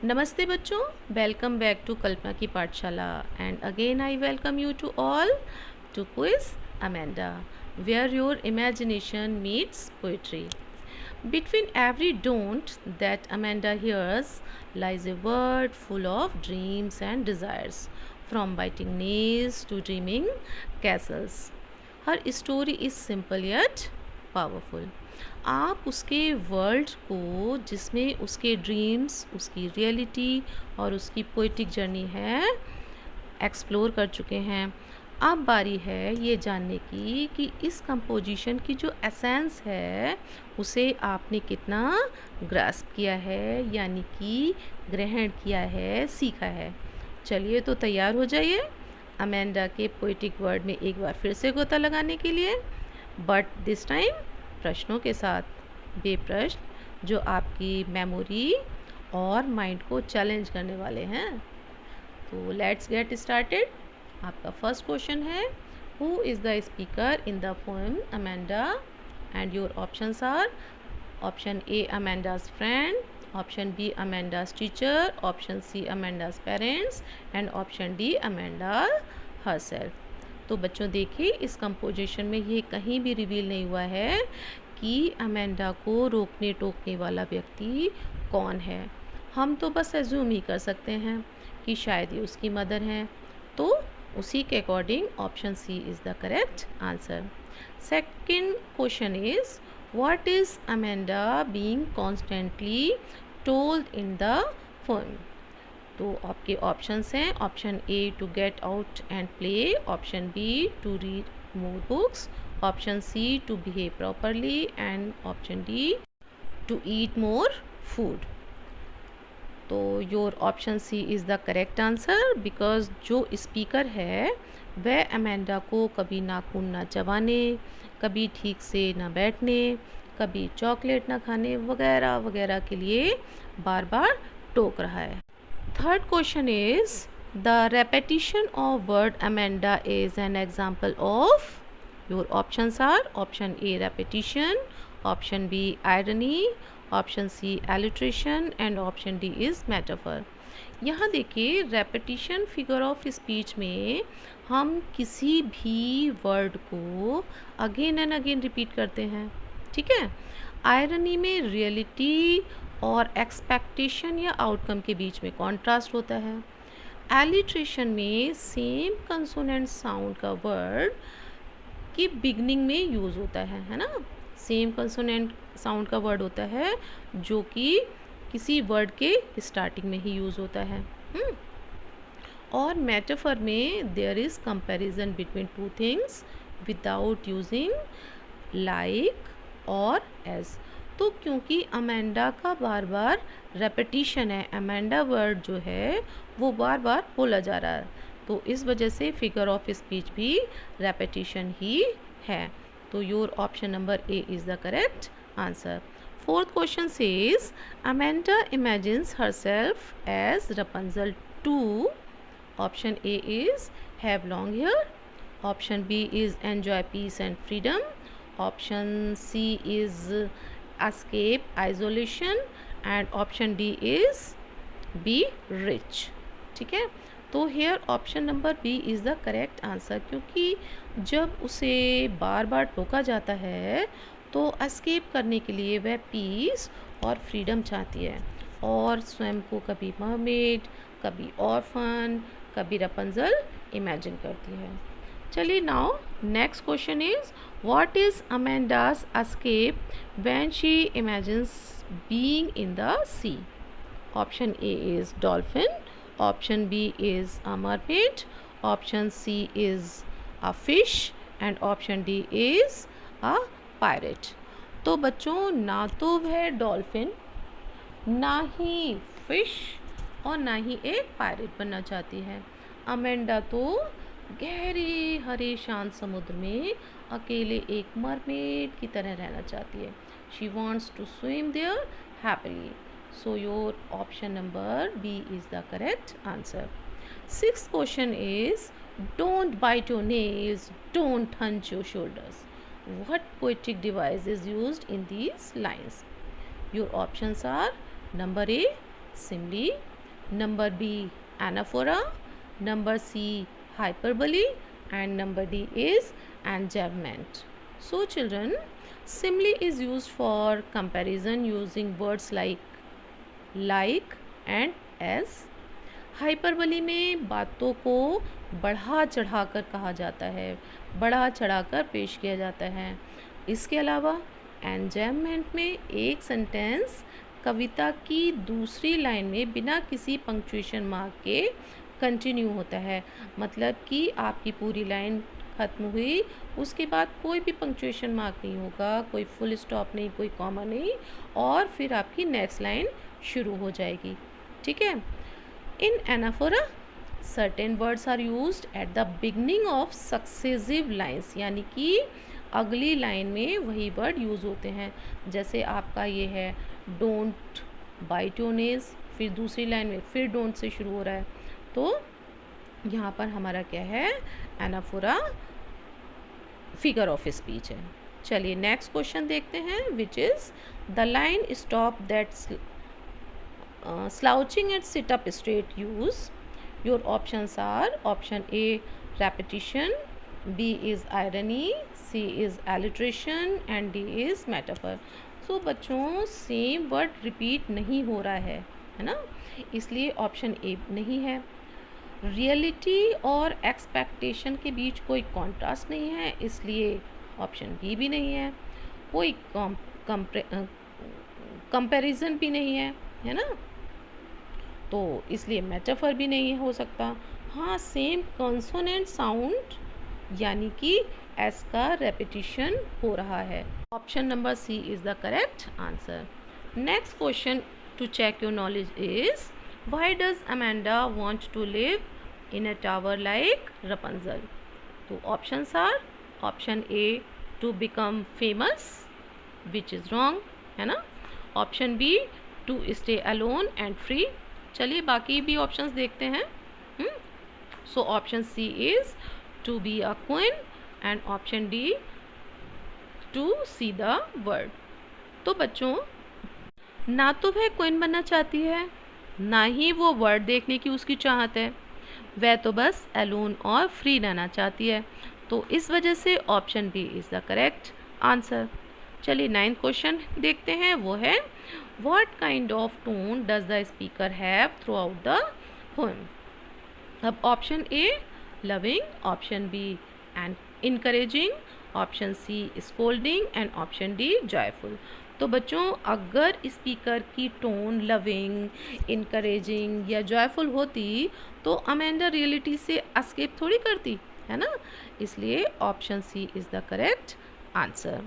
नमस्ते बच्चों, welcome back to Kalpana ki Pathshala and again I welcome you to all to quiz Amanda where your imagination meets poetry. Between every don't that Amanda hears lies a world full of dreams and desires, from biting nails to dreaming castles. Her story is simple yet powerful. आप उसके world को, जिसमें उसके dreams, उसकी reality और उसकी poetic journey है, explore कर चुके हैं. अब बारी है ये जानने की कि इस कंपोजिशन की जो एसेंस है उसे आपने कितना ग्रास्प किया है, यानी कि ग्रहण किया है, सीखा है. चलिए तो तैयार हो जाइए अमेंडा के पोइटिक वर्ड में एक बार फिर से गोता लगाने के लिए, बट दिस टाइम प्रश्नों के साथ. वे प्रश्न जो आपकी मेमोरी और माइंड को चैलेंज करने वाले हैं. तो लेट्स गेट स्टार्टेड. आपका फर्स्ट क्वेश्चन है, who is the speaker in the poem Amanda? And your options are: option A Amanda's friend, option B Amanda's teacher, option C Amanda's parents and option D Amanda herself. तो बच्चों देखिए, इस composition में ये कहीं भी reveal नहीं हुआ है कि अमेंडा को रोकने टोकने वाला व्यक्ति कौन है. हम तो बस एज्यूम ही कर सकते हैं कि शायद ये उसकी मदर हैं. तो उसी के according option C is the correct answer. Second question is, what is Amanda being constantly told in the poem? तो आपके ऑप्शंस हैं: option A to get out and play, option B to read more books, option C to behave properly and option D to eat more food. तो your option C is the correct answer, because जो speaker है वह Amanda को कभी नाखून ना चबाने, कभी ठीक से ना बैठने, कभी चॉकलेट ना खाने वगैरह वगैरह के लिए बार बार टोक रहा है. Third question is, the repetition of word Amanda is an example of. Your options are: option A repetition, option B irony, option C alliteration and option D is metaphor. यहाँ देखिए, रेपेटिशन फिगर ऑफ स्पीच में हम किसी भी word को again and again repeat करते हैं, ठीक है. आयरनी में रियलिटी और एक्सपेक्टेशन या आउटकम के बीच में कॉन्ट्रास्ट होता है. एलिट्रेशन में सेम कंसोनेंट साउंड का वर्ड की बिगनिंग में यूज़ होता है ना. सेम कंसोनेंट साउंड का वर्ड होता है जो कि किसी वर्ड के स्टार्टिंग में ही यूज़ होता है. और मेटाफर में there is comparison between two things without using like और एज. तो क्योंकि अमेंडा का बार बार रेपिटिशन है, अमेंडा वर्ड जो है वो बार बार बोला जा रहा है, तो इस वजह से फिगर ऑफ स्पीच भी रेपिटिशन ही है. तो your option number A is the correct answer. Fourth question says, Amanda imagines herself as Rapunzel too. Option A is have long hair, option B is enjoy peace and freedom, option C is escape isolation and option D is be rich. ठीक है. तो here option number B is the correct answer, क्योंकि जब उसे बार बार टोका जाता है तो escape करने के लिए वह पीस और फ्रीडम चाहती है और स्वयं को कभी मरमेड, कभी ऑर्फन, कभी रपंजल इमेजिन करती है. चलिए, now next question is, what is Amanda's escape when she imagines being in the sea? Option A is dolphin, option B is a mermaid, option C is a fish and option D is a pirate. तो बच्चों, ना तो वह dolphin, ना ही fish और ना ही एक pirate बनना चाहती है. अमेंडा तो गहरे हरे शांत समुद्र में अकेले एक मरमेड की तरह रहना चाहती है. She wants to swim there happily. So your option number B is the correct answer. Sixth question is, don't bite your nails, don't hunch your shoulders. What poetic device is used in these lines? Your options are: number A simile, number B anaphora, number C hyperbole, and number D is enjambment. So children, simile is used for comparison using words like and as. Hyperbole में बातों को बढ़ा चढ़ाकर कहा जाता है, बढ़ा चढ़ाकर पेश किया जाता है। इसके अलावा एंजैम्मेंट में एक सेंटेंस कविता की दूसरी लाइन में बिना किसी पंक्चुएशन मार्क के कंटिन्यू होता है, मतलब कि आपकी पूरी लाइन ख़त्म हुई, उसके बाद कोई भी पंक्चुएशन मार्क नहीं होगा, कोई फुल स्टॉप नहीं, कोई कॉमा नहीं, और फिर आपकी नेक्स्ट लाइन शुरू हो जाएगी। ठीक है। In anaphora certain words are used at the beginning of successive lines, यानी कि अगली लाइन में वही वर्ड यूज़ होते हैं। जैसे आपका ये है डोंट बाइट योर नेल्स, फिर दूसरी लाइन में फिर डोंट से शुरू हो रहा है, तो यहाँ पर हमारा क्या है, एनाफोरा फिगर ऑफ स्पीच है। चलिए नेक्स्ट क्वेश्चन देखते हैं, which is the line stop that slouching and sit up straight use. Your options are option A repetition, B is irony, C is alliteration and D is metaphor. So बच्चों same word repeat नहीं हो रहा है ना, इसलिए option A नहीं है। Reality और एक्सपेक्टेशन के बीच कोई कॉन्ट्रास्ट नहीं है, इसलिए ऑप्शन बी भी नहीं है। कोई कंपैरिजन भी नहीं है ना, तो इसलिए मेटाफर भी नहीं हो सकता। हाँ, सेम कंसोनेंट साउंड यानी कि एस का रेपिटिशन हो रहा है। Option number C is the correct answer. Next question to check your knowledge is, why does Amanda want to live in a tower like Rapunzel? तो options are option A to become famous, which is wrong, है ना। Option B to stay alone and free. चलिए बाकी भी options देखते हैं। So option C is to be a queen and option D to see the world. तो बच्चों, ना तो वह क्वीन बनना चाहती है, ना ही वो वर्ल्ड देखने की उसकी चाहत है, वह तो बस अलोन और फ्री रहना चाहती है, तो इस वजह से option B is the correct answer. चलिए 9th क्वेश्चन देखते हैं, वो है What kind of tone does the speaker have throughout the poem? अब option A loving, option B and encouraging, option C scolding and option D joyful. तो बच्चों, अगर speaker की टोन लविंग, इनकरेजिंग या जॉयफुल होती तो अमेंडा रियलिटी से escape थोड़ी करती, है ना, इसलिए option C is the correct answer.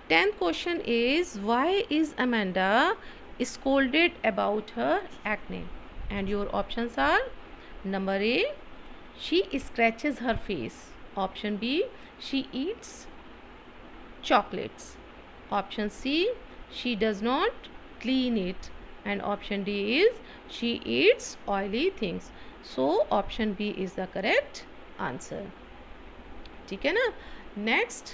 10th question is, why is Amanda scolded about her acne? And your options are number A, she scratches her face, option B, she eats chocolates, option C, she does not clean it, and option D is she eats oily things. So option B is the correct answer. ठीक है ना। Next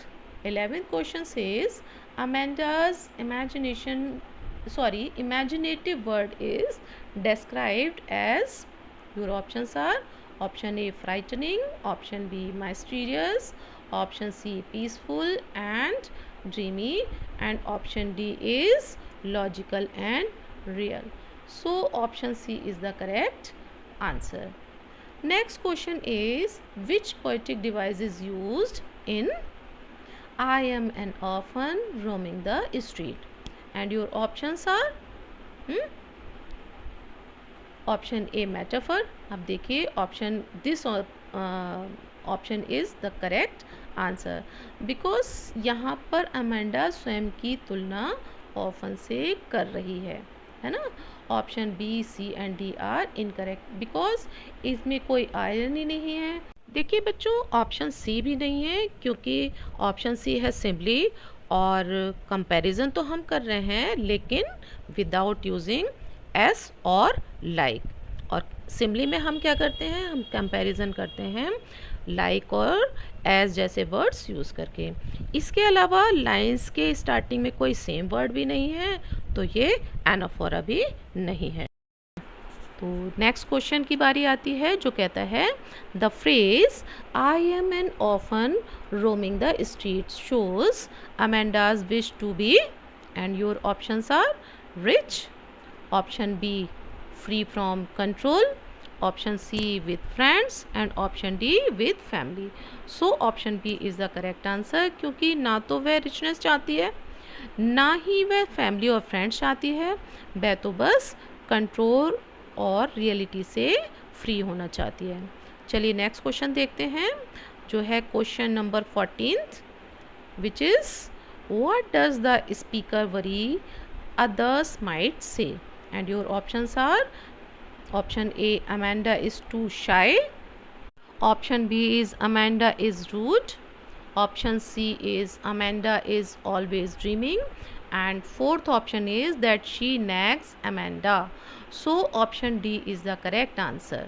11th question says, Amanda's imaginative word is described as, your options are option A frightening, option B mysterious, option C peaceful and dreamy, and option D is logical and real. So option C is the correct answer. Next question is, which poetic device is used in I am an orphan roaming the street? And your options are option A metaphor. अब देखिए option this option is the correct answer, because यहाँ पर Amanda स्वयं की तुलना orphan से कर रही है ना। Option B, C and D are incorrect, because इसमें कोई आयरनी नहीं है। देखिए बच्चों, ऑप्शन सी भी नहीं है, क्योंकि ऑप्शन सी है सिंपली, और कंपैरिजन तो हम कर रहे हैं लेकिन विदाउट यूजिंग एस और लाइक, और सिंपली में हम क्या करते हैं, हम कंपैरिजन करते हैं लाइक और एज जैसे वर्ड्स यूज़ करके। इसके अलावा लाइंस के स्टार्टिंग में कोई सेम वर्ड भी नहीं है, तो ये एनाफोरा भी नहीं है। तो नेक्स्ट क्वेश्चन की बारी आती है जो कहता है the phrase I am an orphan roaming the street shows Amanda's wish to be and your options are rich, option B free from control, option C with friends and option D with family. So option B is the correct answer, क्योंकि ना तो वह richness चाहती है ना ही वह family और friends चाहती है, वह तो बस कंट्रोल और रियलिटी से फ्री होना चाहती है। चलिए नेक्स्ट क्वेश्चन देखते हैं जो है question number 14 which is what does the speaker worry others might say and your options are option A Amanda is too shy, option B is Amanda is rude, option C is Amanda is always dreaming and fourth option is that she nags Amanda. So option D is the correct answer,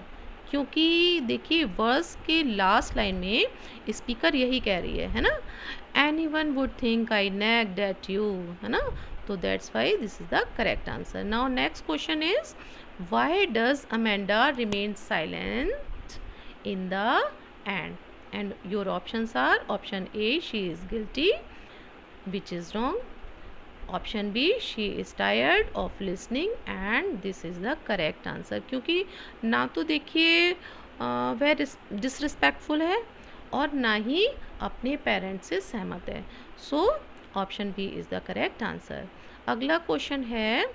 क्योंकि देखिए verse के last line में speaker यही कह रही है ना, anyone would think I nagged at you, है ना, तो that's why this is the correct answer. Now next question is why does Amanda remain silent in the end? And your options are option A she is guilty, which is wrong, option B she is tired of listening and this is the correct answer, क्योंकि ना तो देखिए वह disrespectful है और ना ही अपने parents से सहमत है। So option B is the correct answer. अगला क्वेश्चन है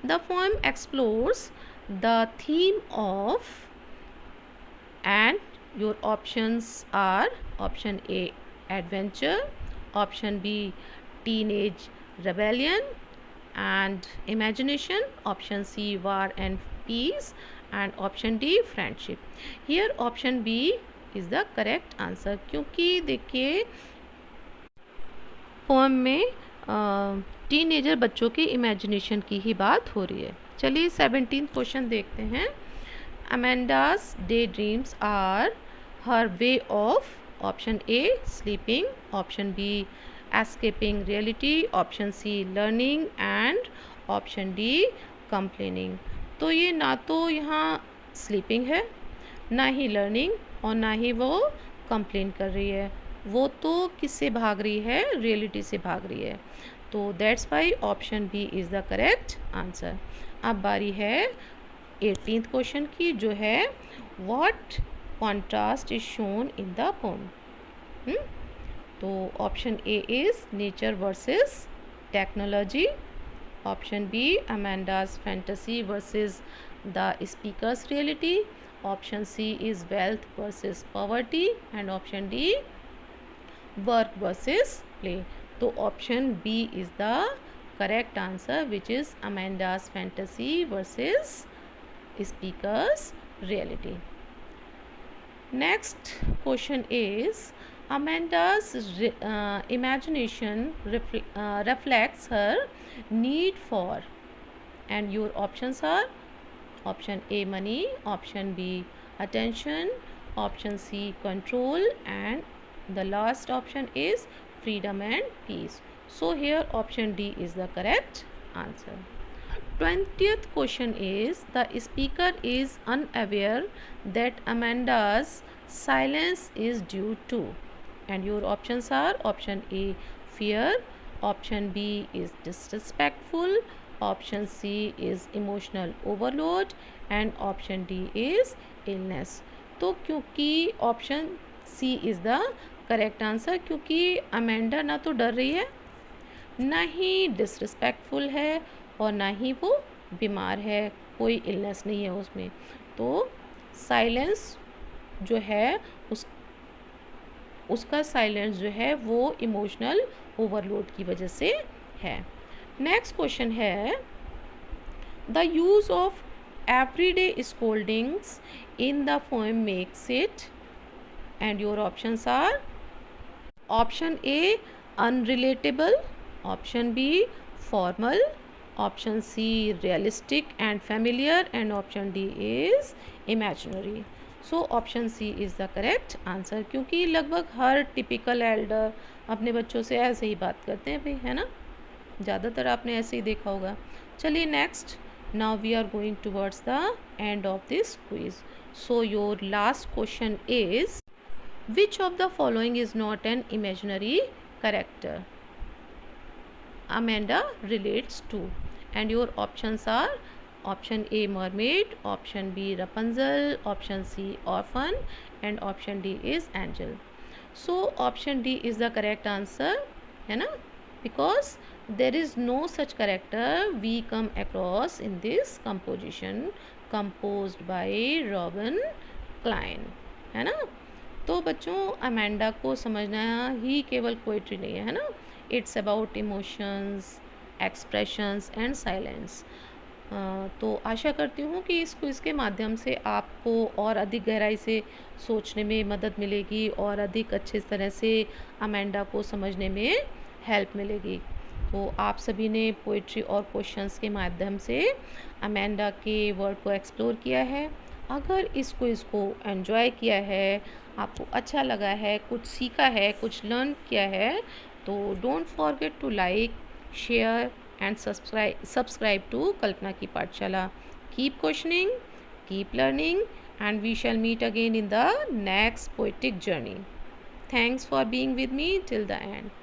the poem explores the theme of and your options are option A adventure, option B teenage rebellion and imagination, option C war and peace and option D friendship. Here option B is the correct answer, क्योंकि देखिए poem में teenager बच्चों के imagination की ही बात हो रही है। चलिए 17th क्वेश्चन देखते हैं। Amanda's daydreams are her way of option A sleeping, option B escaping reality, option C learning and option D complaining। तो ये ना तो यहाँ स्लीपिंग है ना ही लर्निंग और ना ही वो कंप्लेन कर रही है, वो तो किससे भाग रही है, रियलिटी से भाग रही है। तो that's why option B is the correct answer. अब बारी है 18th क्वेश्चन की जो है what contrast is shown in the poem. तो option A is nature versus technology, option B Amanda's fantasy versus the speaker's reality, option C is wealth versus poverty and option D work versus play. तो option B is the correct answer which is Amanda's fantasy versus speakers reality. Next question is Amanda's imagination reflects her need for and your options are option A money, option B attention, option C control and the last option is freedom and peace. So here option D is the correct answer. 20th question is the speaker is unaware that Amanda's silence is due to and your options are option A fear, option B is disrespectful, option C is emotional overload and option D is illness। तो क्योंकि option C is the correct answer, क्योंकि Amanda ना तो डर रही है ना ही disrespectful है और ना ही वो बीमार है, कोई इलनेस नहीं है उसमें। तो साइलेंस जो है उसका साइलेंस जो है वो इमोशनल ओवरलोड की वजह से है। नेक्स्ट क्वेश्चन है the use of everyday scoldings in the poem makes it and your options are option A unrelatable, option B formal, option C realistic and familiar and option D is imaginary. So option C is the correct answer, क्योंकि लगभग हर typical Elder अपने बच्चों से ऐसे ही बात करते हैं भाई, है ना, ज़्यादातर आपने ऐसे ही देखा होगा। चलिए next Now we are going towards the end of this quiz. So your last question is, which of the following is not an imaginary character Amanda relates to? And your options are option A mermaid, option B Rapunzel, option C orphan, and option D is angel. So option D is the correct answer, है ना, because there is no such character we come across in this composition composed by Robin Klein, है ना. तो बच्चों Amanda को समझना ही केवल poetry नहीं है ना, it's about emotions, expressions and silence. तो आशा करती हूँ कि इस क्विज़ के माध्यम से आपको और अधिक गहराई से सोचने में मदद मिलेगी और अधिक अच्छे तरह से अमेंडा को समझने में हेल्प मिलेगी. तो आप सभी ने पोइट्री और क्वेश्चंस के माध्यम से अमेंडा के वर्ड को एक्सप्लोर किया है. अगर इस क्विज़ को एंजॉय किया है, आपको अच्छा लगा है, कुछ सीखा है, कुछ लर्न किया है, तो don't forget to like, share and subscribe to Kalpana Ki Pathshala. Keep questioning, keep learning, and we shall meet again in the next poetic journey. Thanks for being with me till the end.